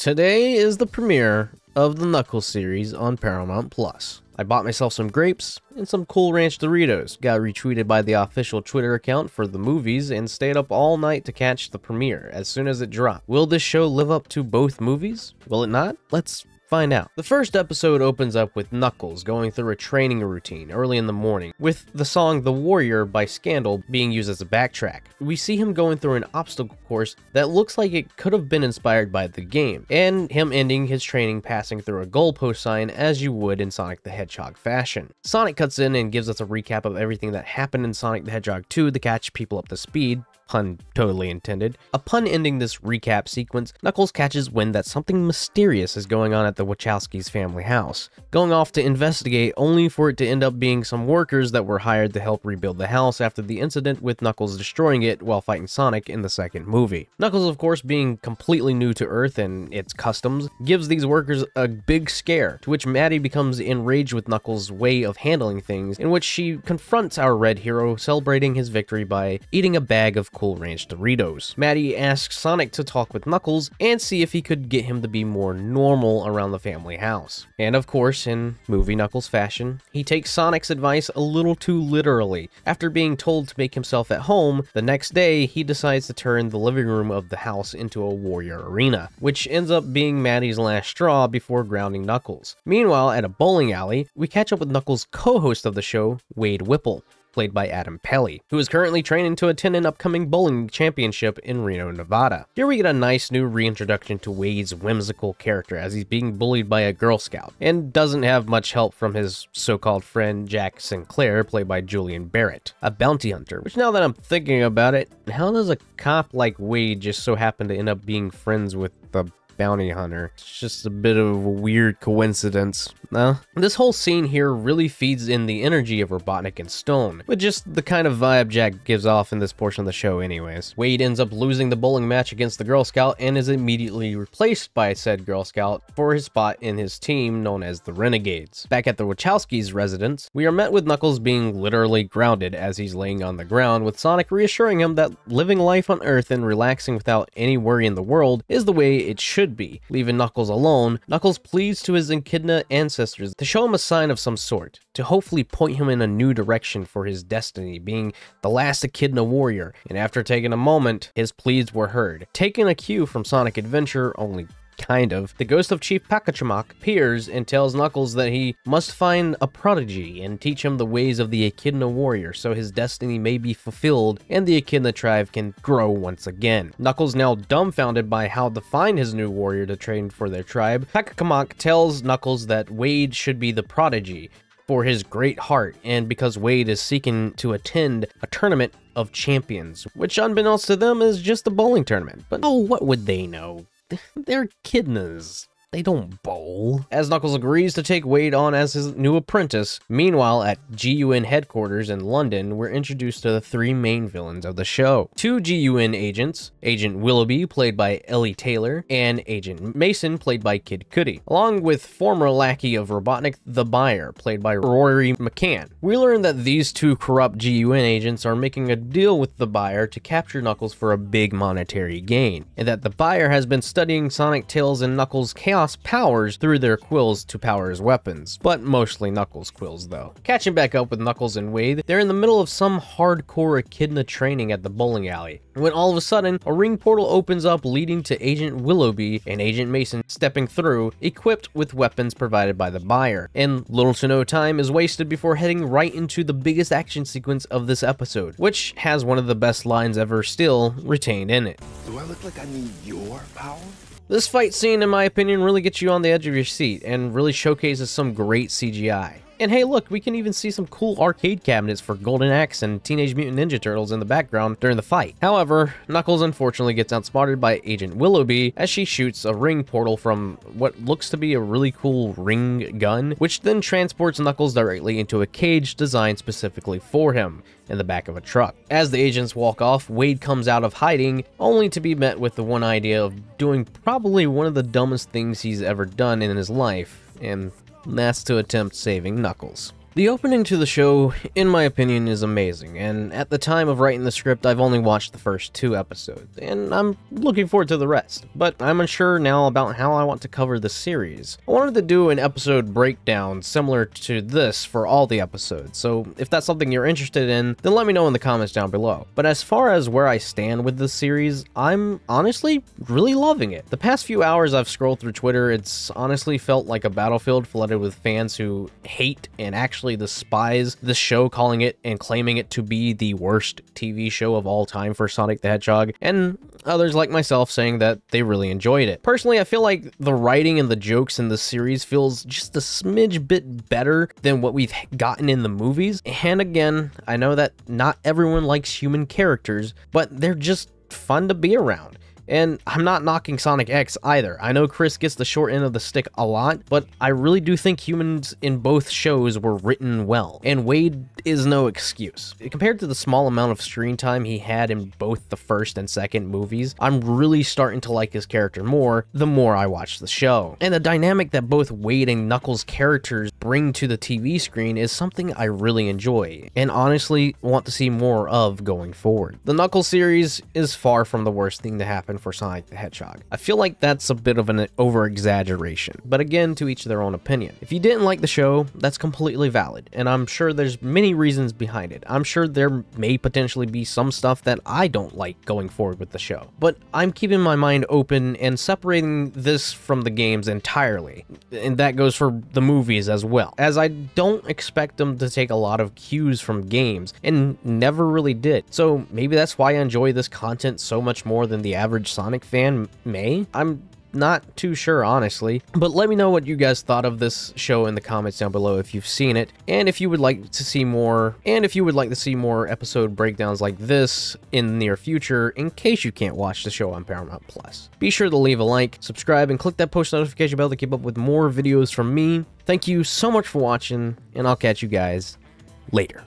Today is the premiere of the Knuckles series on Paramount Plus. I bought myself some grapes and some Cool Ranch Doritos, got retweeted by the official Twitter account for the movies, and stayed up all night to catch the premiere as soon as it dropped. Will this show live up to both movies? Will it not? Let's find out. The first episode opens up with Knuckles going through a training routine early in the morning, with the song The Warrior by Scandal being used as a backtrack. We see him going through an obstacle course that looks like it could have been inspired by the game, and him ending his training passing through a goalpost sign as you would in Sonic the Hedgehog fashion. Sonic cuts in and gives us a recap of everything that happened in Sonic the Hedgehog 2 to catch people up to speed. Pun totally intended. Upon ending this recap sequence, Knuckles catches wind that something mysterious is going on at the Wachowskis' family house, going off to investigate only for it to end up being some workers that were hired to help rebuild the house after the incident with Knuckles destroying it while fighting Sonic in the second movie. Knuckles, of course, being completely new to Earth and its customs, gives these workers a big scare, to which Maddie becomes enraged with Knuckles' way of handling things, in which she confronts our red hero, celebrating his victory by eating a bag of Cool Ranch Doritos. Maddie asks Sonic to talk with Knuckles and see if he could get him to be more normal around the family house. And of course, in movie Knuckles fashion, he takes Sonic's advice a little too literally. After being told to make himself at home, the next day he decides to turn the living room of the house into a warrior arena, which ends up being Maddie's last straw before grounding Knuckles. Meanwhile, at a bowling alley, we catch up with Knuckles' co-host of the show, Wade Whipple, played by Adam Pally, who is currently training to attend an upcoming bowling championship in Reno, Nevada. Here we get a nice new reintroduction to Wade's whimsical character as he's being bullied by a Girl Scout, and doesn't have much help from his so-called friend Jack Sinclair, played by Julian Barrett, a bounty hunter, which now that I'm thinking about it, how does a cop like Wade just so happen to end up being friends with the bounty hunter? It's just a bit of a weird coincidence. No? This whole scene here really feeds in the energy of Robotnik and Stone, with just the kind of vibe Jack gives off in this portion of the show anyways. Wade ends up losing the bowling match against the Girl Scout and is immediately replaced by said Girl Scout for his spot in his team known as the Renegades. Back at the Wachowskis' residence, we are met with Knuckles being literally grounded as he's laying on the ground, with Sonic reassuring him that living life on Earth and relaxing without any worry in the world is the way it should be. Leaving Knuckles alone, Knuckles pleads to his Echidna ancestors to show him a sign of some sort, to hopefully point him in a new direction for his destiny, being the last Echidna warrior, and after taking a moment, his pleas were heard. Taking a cue from Sonic Adventure, only kind of, the ghost of Chief Pachacamac appears and tells Knuckles that he must find a prodigy and teach him the ways of the Echidna warrior so his destiny may be fulfilled and the Echidna tribe can grow once again. Knuckles, now dumbfounded by how to find his new warrior to train for their tribe, Pachacamac tells Knuckles that Wade should be the prodigy for his great heart, and because Wade is seeking to attend a tournament of champions, which unbeknownst to them is just a bowling tournament. But oh, what would they know? They're echidnas. They don't bowl. As Knuckles agrees to take Wade on as his new apprentice, meanwhile at GUN headquarters in London, we're introduced to the three main villains of the show. Two GUN agents, Agent Willoughby, played by Ellie Taylor, and Agent Mason, played by Kid Cudi, along with former lackey of Robotnik, the Buyer, played by Rory McCann. We learn that these two corrupt GUN agents are making a deal with the Buyer to capture Knuckles for a big monetary gain, and that the Buyer has been studying Sonic, Tails, and Knuckles' chaos powers through their quills to power his weapons, but mostly Knuckles' quills though. Catching back up with Knuckles and Wade, they're in the middle of some hardcore Echidna training at the bowling alley, when all of a sudden, a ring portal opens up leading to Agent Willoughby and Agent Mason stepping through, equipped with weapons provided by the Buyer, and little to no time is wasted before heading right into the biggest action sequence of this episode, which has one of the best lines ever still retained in it. Do I look like I need your power? This fight scene, in my opinion, really gets you on the edge of your seat and really showcases some great CGI. And hey, look, we can even see some cool arcade cabinets for Golden Axe and Teenage Mutant Ninja Turtles in the background during the fight. However, Knuckles unfortunately gets outsmarted by Agent Willoughby as she shoots a ring portal from what looks to be a really cool ring gun, which then transports Knuckles directly into a cage designed specifically for him in the back of a truck. As the agents walk off, Wade comes out of hiding, only to be met with the one idea of doing probably one of the dumbest things he's ever done in his life, and that's to attempt saving Knuckles. The opening to the show, in my opinion, is amazing, and at the time of writing the script, I've only watched the first 2 episodes, and I'm looking forward to the rest, but I'm unsure now about how I want to cover the series. I wanted to do an episode breakdown similar to this for all the episodes, so if that's something you're interested in, then let me know in the comments down below. But as far as where I stand with this series, I'm honestly really loving it. The past few hours I've scrolled through Twitter, it's honestly felt like a battlefield flooded with fans who hate and actually despise this show, calling it and claiming it to be the worst TV show of all time for Sonic the Hedgehog, and others like myself saying that they really enjoyed it. Personally, I feel like the writing and the jokes in this series feels just a smidge bit better than what we've gotten in the movies. And again, I know that not everyone likes human characters, but they're just fun to be around. And I'm not knocking Sonic X either. I know Chris gets the short end of the stick a lot, but I really do think humans in both shows were written well, and Wade is no excuse. Compared to the small amount of screen time he had in both the first and second movies, I'm really starting to like his character more the more I watch the show. And the dynamic that both Wade and Knuckles' characters bring to the TV screen is something I really enjoy, and honestly want to see more of going forward. The Knuckles series is far from the worst thing to happen for Sonic the Hedgehog. I feel like that's a bit of an over-exaggeration, but again, to each their own opinion. If you didn't like the show, that's completely valid, and I'm sure there's many reasons behind it. I'm sure there may potentially be some stuff that I don't like going forward with the show, but I'm keeping my mind open and separating this from the games entirely, and that goes for the movies as well, as I don't expect them to take a lot of cues from games, and never really did. So maybe that's why I enjoy this content so much more than the average Sonic fan may? I'm not too sure, honestly, but let me know what you guys thought of this show in the comments down below if you've seen it, and if you would like to see more, episode breakdowns like this in the near future, in case you can't watch the show on Paramount+. Be sure to leave a like, subscribe, and click that post notification bell to keep up with more videos from me. Thank you so much for watching, and I'll catch you guys later.